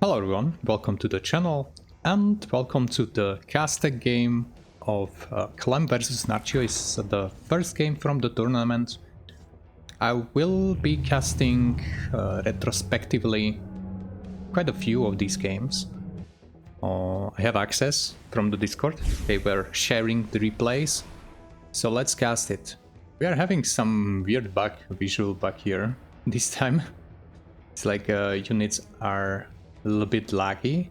Hello everyone, welcome to the channel and welcome to the casted game of Clem versus Nerchio. It's the first game from the tournament. I will be casting retrospectively quite a few of these games. I have access from the Discord, they were sharing the replays, so let's cast it. We are having some weird visual bug here this time. It's like units are a little bit laggy.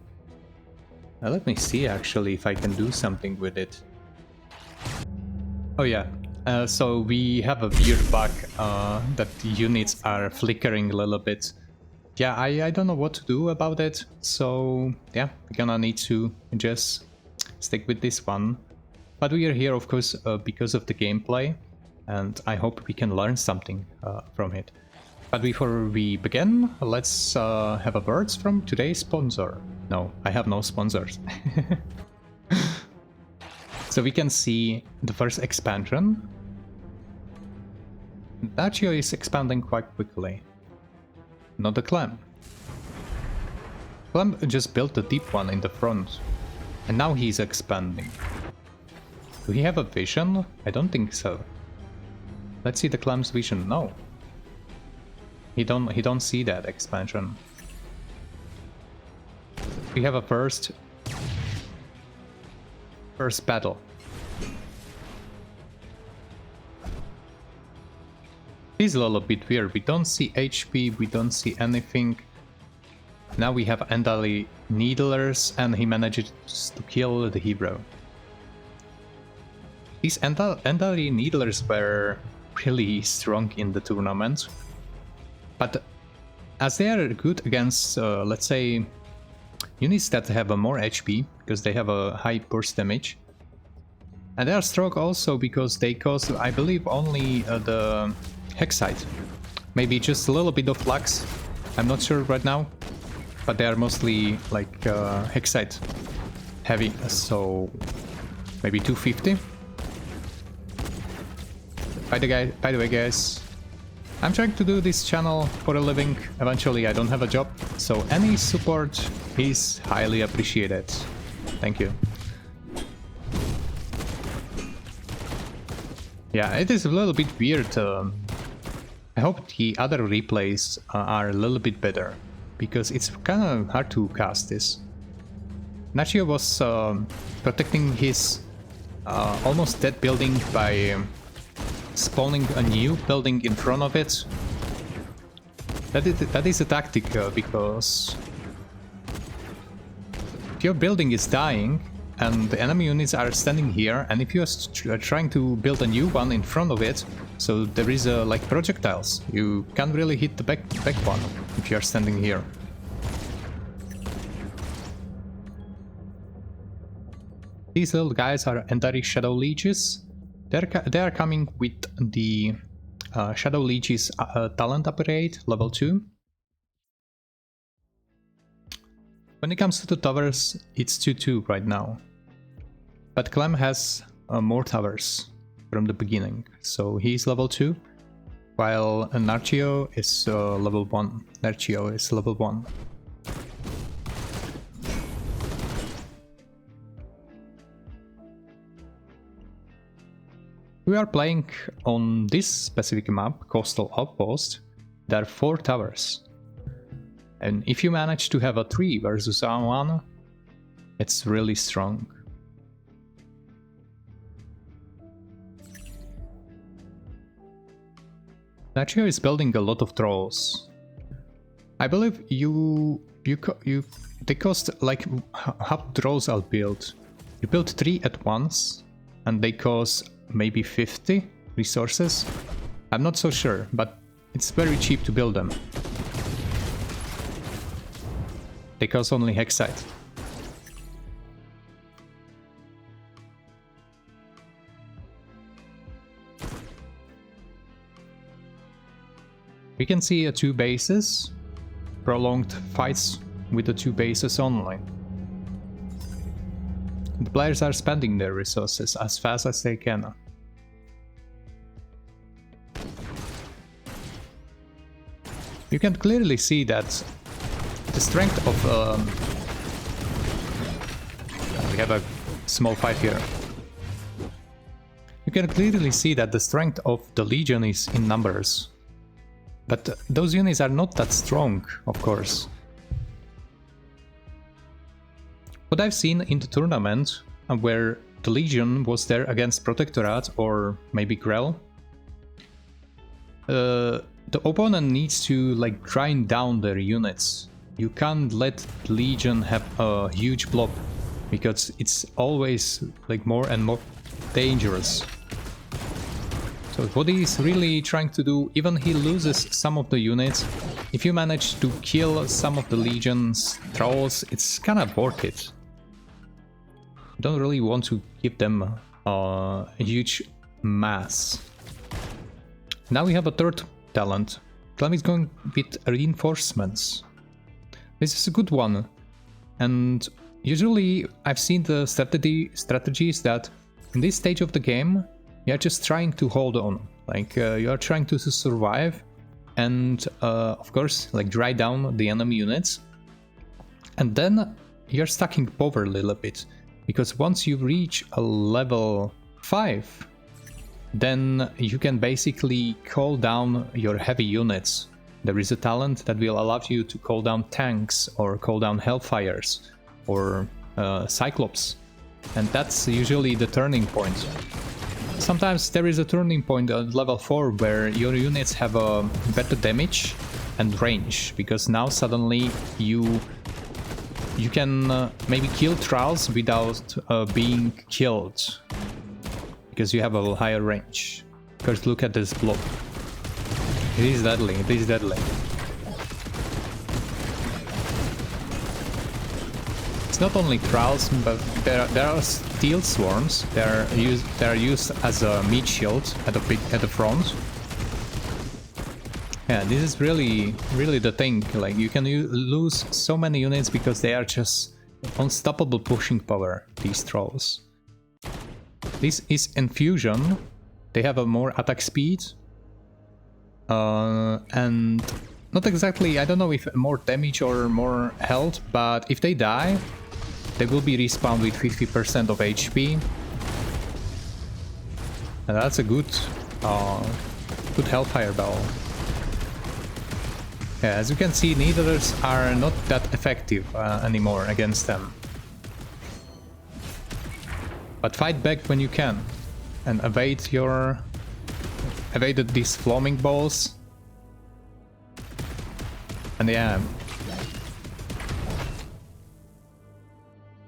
Let me see actually if I can do something with it. Oh yeah, so we have a weird bug that the units are flickering a little bit. Yeah, I don't know what to do about it, so yeah, we're gonna need to just stick with this one. But we are here of course because of the gameplay, and I hope we can learn something from it. But before we begin, let's have a words from today's sponsor. No, I have no sponsors. So we can see the first expansion. Nerchio is expanding quite quickly. Not the Clem. Clem just built a deep one in the front. And now he's expanding. Do he have a vision? I don't think so. Let's see the Clem's vision. No. He don't see that expansion. We have a first battle. It's a little bit weird. We don't see HP, we don't see anything. Now we have Endali Needlers and he manages to kill the hero. These Endali Needlers were really strong in the tournament. But as they are good against, let's say, units that have a more HP, because they have a high burst damage. And they are strong also because they cause, I believe, only the Hexite. Maybe just a little bit of Flux, I'm not sure right now. But they are mostly like Hexite heavy, so maybe 250. By the way guys, I'm trying to do this channel for a living. Eventually I don't have a job, so any support is highly appreciated. Thank you. Yeah, it is a little bit weird. I hope the other replays are a little bit better, because it's kind of hard to cast this. Nerchio was protecting his almost dead building by spawning a new building in front of it. That is a tactic because if your building is dying and the enemy units are standing here, and if you are trying to build a new one in front of it, so there is like projectiles, you can't really hit the back one if you are standing here. These little guys are Endari Shadow Leeches. They are coming with the Shadow Leech's talent upgrade, level 2. When it comes to the towers, it's 2-2 right now. But Clem has more towers from the beginning, so he's level 2, while Nerchio is level 1. Nerchio is level 1. We are playing on this specific map, Coastal Outpost. There are 4 towers. And if you manage to have a 3 versus 1, it's really strong. Nerchio is building a lot of Thralls. I believe they cost like how Thralls are built. You build 3 at once, and they cost maybe 50 resources. I'm not so sure, but it's very cheap to build them. They cost only Hexite. We can see 2 bases, prolonged fights with the 2 bases only. The players are spending their resources as fast as they can. You can clearly see that the strength of... we have a small fight here. You can clearly see that the strength of the Legion is in numbers. But those units are not that strong, of course. What I've seen in the tournament, where the Legion was there against Protectorate or maybe Grell, the opponent needs to like grind down their units. You can't let Legion have a huge blob, because it's always like more and more dangerous. So what he's really trying to do, even he loses some of the units, if you manage to kill some of the Legion's Thralls, it's kinda worth it. You don't really want to give them a huge mass. Now we have a third talent. Clem is going with reinforcements. This is a good one. And usually I've seen the strategies that in this stage of the game you're just trying to hold on. Like you're trying to survive and of course like dry down the enemy units. And then you're stacking power a little bit. Because once you reach a level 5, then you can basically call down your heavy units. There is a talent that will allow you to call down tanks or call down Hellfires or Cyclops. And that's usually the turning point. Sometimes there is a turning point at level 4 where your units have a better damage and range, because now suddenly you can maybe kill Thralls without being killed. Because you have a higher range. First look at this blob. It is deadly, it is deadly. It's not only Thralls, but there are steel swarms. They are used as a meat shield at the front. Yeah, this is really the thing. Like you can lose so many units because they are just unstoppable pushing power, these Thralls. This is Infusion. They have a more attack speed. And not exactly, I don't know if more damage or more health, but if they die, they will be respawned with 50% of HP. And that's a good Hellfire Bell. Yeah, as you can see, Needlers are not that effective anymore against them. But fight back when you can, and evade these flaming balls. And yeah.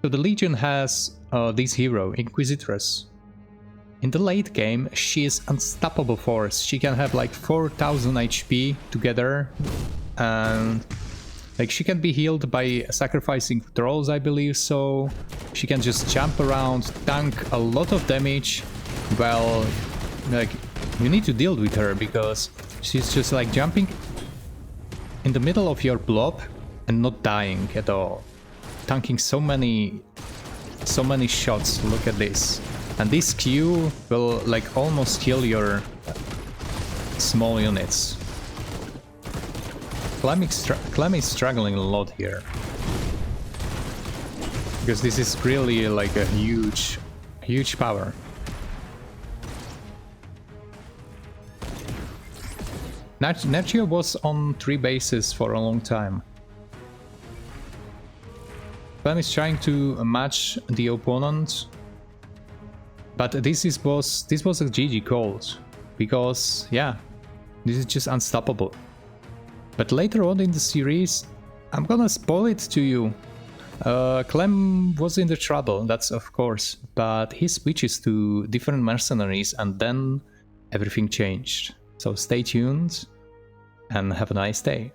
So the Legion has this hero, Inquisitress. In the late game, she is unstoppable force. She can have like 4000 HP together, and like she can be healed by sacrificing Thralls, I believe, so she can just jump around, tank a lot of damage. Well, like you need to deal with her because she's just like jumping in the middle of your blob and not dying at all, tanking so many shots. Look at this. And this Q will like almost kill your small units. Clem is struggling a lot here. Because this is really like a huge power. Nerchio was on 3 bases for a long time. Clem is trying to match the opponent. But this was a GG called, because yeah, this is just unstoppable. But later on in the series, I'm gonna spoil it to you. Clem was in the trouble, that's of course, but he switches to different mercenaries and then everything changed. So stay tuned and have a nice day.